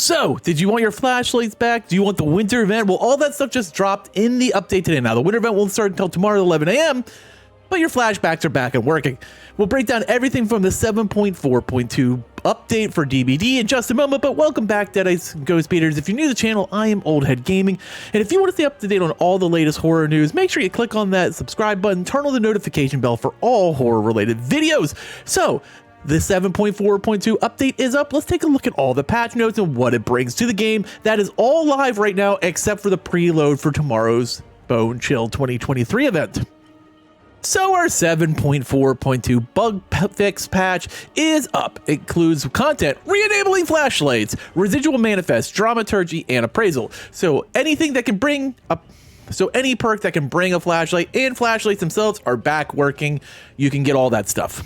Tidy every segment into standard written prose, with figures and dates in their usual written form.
So, did you want your flashlights back? Do you want the winter event? Well, all that stuff just dropped in the update today. Now, the winter event won't start until tomorrow at 11 a.m., but your flashbacks are back and working. We'll break down everything from the 7.4.2 update for DBD in just a moment, but welcome back, Deadites and Ghost Beaters. If you're new to the channel, I am Oldhead Gaming, and if you want to stay up to date on all the latest horror news, make sure you click on that subscribe button, turn on the notification bell for all horror-related videos. So, the 7.4.2 update is up. Let's take a look at all the patch notes and what it brings to the game. That is all live right now, except for the preload for tomorrow's Bone Chill 2023 event. So our 7.4.2 bug fix patch is up. It includes content, re-enabling flashlights, residual manifest, dramaturgy, and appraisal. So anything that can bring up, so any perk that can bring a flashlight and flashlights themselves are back working. You can get all that stuff.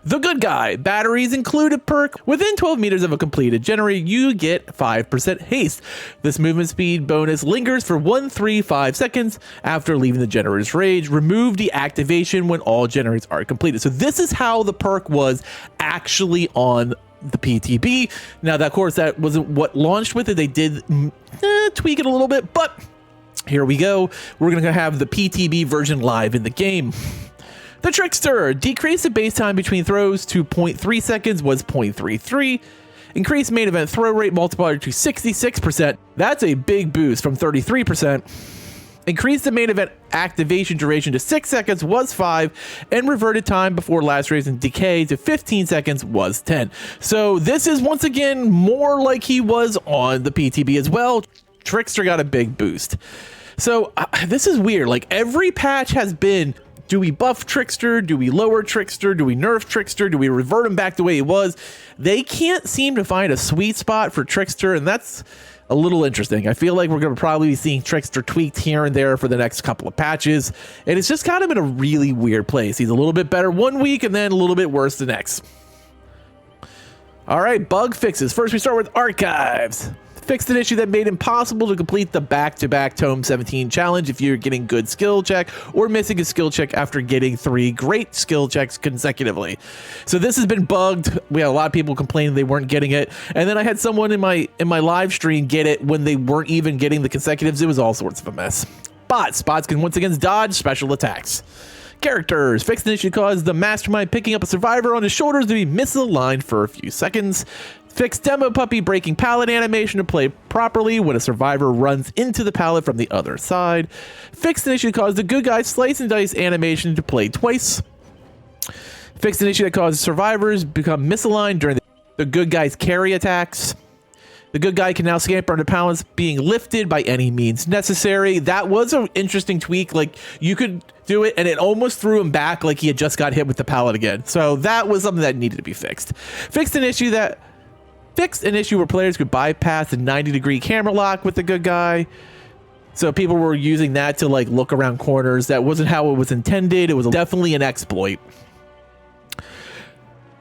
The Good Guy, batteries included perk. Within 12 meters of a completed generator, you get 5% haste. This movement speed bonus lingers for 135 seconds after leaving the generator's range. Remove deactivation when all generators are completed. So this is how the perk was actually on the PTB. Now, of course, that wasn't what launched with it. They did tweak it a little bit, but here we go. We're going to have the PTB version live in the game. The Trickster, decrease the base time between throws to 0.3 seconds was 0.33. Increase main event throw rate multiplier to 66%. That's a big boost from 33%. Increase the main event activation duration to 6 seconds was 5, and reverted time before last raise and decay to 15 seconds was 10. So this is once again more like he was on the PTB as well. Trickster got a big boost. So this is weird. Like every patch has been, do we buff Trickster? Do we lower Trickster? Do we nerf Trickster? Do we revert him back the way he was? They can't seem to find a sweet spot for Trickster, and that's a little interesting. I feel like we're going to probably be seeing Trickster tweaked here and there for the next couple of patches, and it's just kind of in a really weird place. He's a little bit better one week and then a little bit worse the next. All right, bug fixes. First, we start with archives. Fixed an issue that made it impossible to complete the back-to-back Tome 17 challenge if you're getting good skill check or missing a skill check after getting 3 great skill checks consecutively. So this has been bugged. We had a lot of people complaining they weren't getting it, and then I had someone in my live stream get it when they weren't even getting the consecutives. It was all sorts of a mess. Bots can once again dodge special attacks. Characters, fixed an issue caused the mastermind picking up a survivor on his shoulders to be misaligned for a few seconds. Fixed demo puppy breaking pallet animation to play properly when a survivor runs into the pallet from the other side. Fixed an issue that caused the Good Guy slice and dice animation to play twice. Fixed an issue that caused survivors become misaligned during the Good Guy's carry attacks. The Good Guy can now scamper under pallets being lifted by any means necessary. That was an interesting tweak. Like, you could do it and it almost threw him back like he had just got hit with the pallet again. So that was something that needed to be fixed. Fixed an issue where players could bypass the 90-degree camera lock with the Good Guy. So people were using that to like look around corners. That wasn't how it was intended. It was definitely an exploit.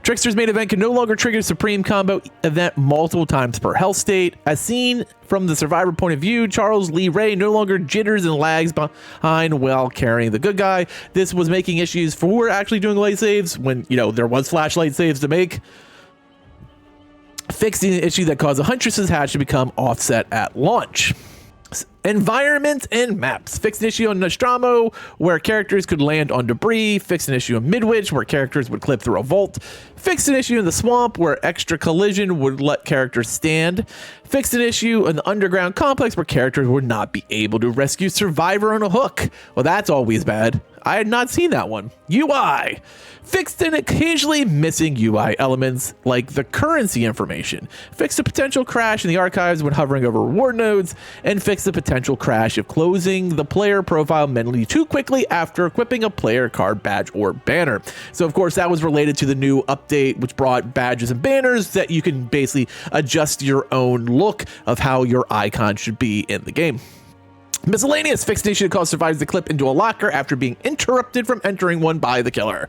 Trickster's main event can no longer trigger Supreme Combo event multiple times per health state. As seen from the survivor point of view, Charles Lee Ray no longer jitters and lags behind while carrying the Good Guy. This was making issues for actually doing light saves when, you know, there was flashlight saves to make. Fixing the issue that caused the Huntress's hatch to become offset at launch. Environment and maps. Fixed an issue on Nostromo where characters could land on debris. Fixed an issue in Midwich where characters would clip through a vault. Fixed an issue in the swamp where extra collision would let characters stand. Fixed an issue in the underground complex where characters would not be able to rescue survivor on a hook. Well, that's always bad. I had not seen that one. UI. Fixed an occasionally missing UI elements like the currency information. Fixed a potential crash in the archives when hovering over reward nodes, and fixed the potential crash if closing the player profile manually too quickly after equipping a player card, badge, or banner. So of course that was related to the new update which brought badges and banners that you can basically adjust your own look of how your icon should be in the game. Miscellaneous. Fixed issue that caused survivors to clip into a locker after being interrupted from entering one by the killer.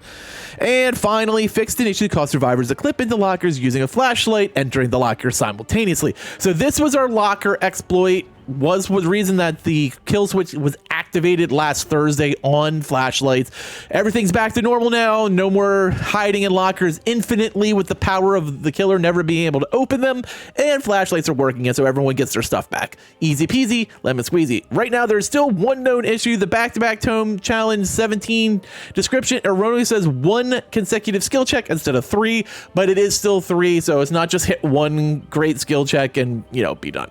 And finally, fixed an issue that caused survivors to clip into lockers using a flashlight entering the locker simultaneously. So this was our locker exploit was the reason that the kill switch was activated last Thursday on flashlights. Everything's back to normal now. No more hiding in lockers infinitely with the power of the killer never being able to open them, and flashlights are working, and so everyone gets their stuff back. Easy peasy, lemon squeezy. Right now, there's still one known issue. The back-to-back tome challenge 17 description erroneously says 1 consecutive skill check instead of 3, but it is still 3, so it's not just hit 1 great skill check and, you know, be done.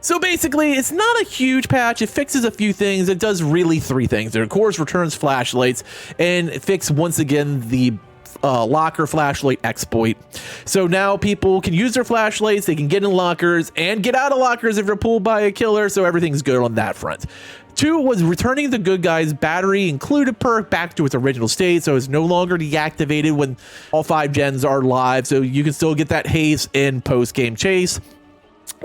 So basically, it's not a huge patch. It fixes a few things. It does really 3 things. It, of course, returns flashlights, and it fixes, once again, the locker flashlight exploit. So now people can use their flashlights, they can get in lockers, and get out of lockers if they're pulled by a killer, so everything's good on that front. 2 was returning the good guy's battery included perk back to its original state, so it's no longer deactivated when all 5 gens are live, so you can still get that haste in post-game chase.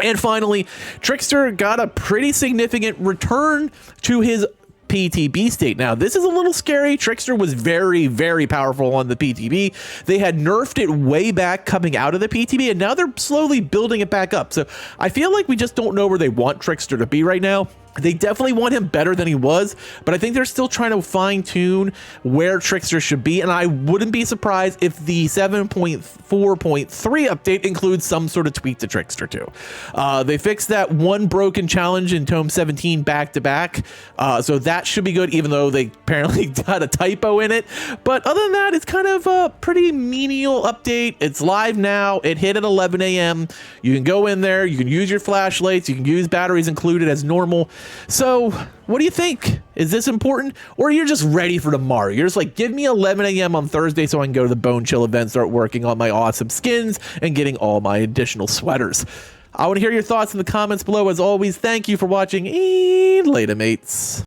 And finally, Trickster got a pretty significant return to his PTB state. Now, this is a little scary. Trickster was very, very powerful on the PTB. They had nerfed it way back coming out of the PTB, and now they're slowly building it back up. So I feel like we just don't know where they want Trickster to be right now. They definitely want him better than he was, but I think they're still trying to fine-tune where Trickster should be, and I wouldn't be surprised if the 7.4.3 update includes some sort of tweak to Trickster too. They fixed that 1 broken challenge in Tome 17 back-to-back, so that should be good, even though they apparently got a typo in it. But other than that, it's kind of a pretty menial update. It's live now. It hit at 11 a.m. You can go in there. You can use your flashlights. You can use batteries included as normal. So what do you think? Is this important, or you're just ready for tomorrow? You're just like, give me 11 a.m. on Thursday so I can go to the Bone Chill event, start working on my awesome skins and getting all my additional sweaters. I want to hear your thoughts in the comments below. As always, thank you for watching, and later, mates.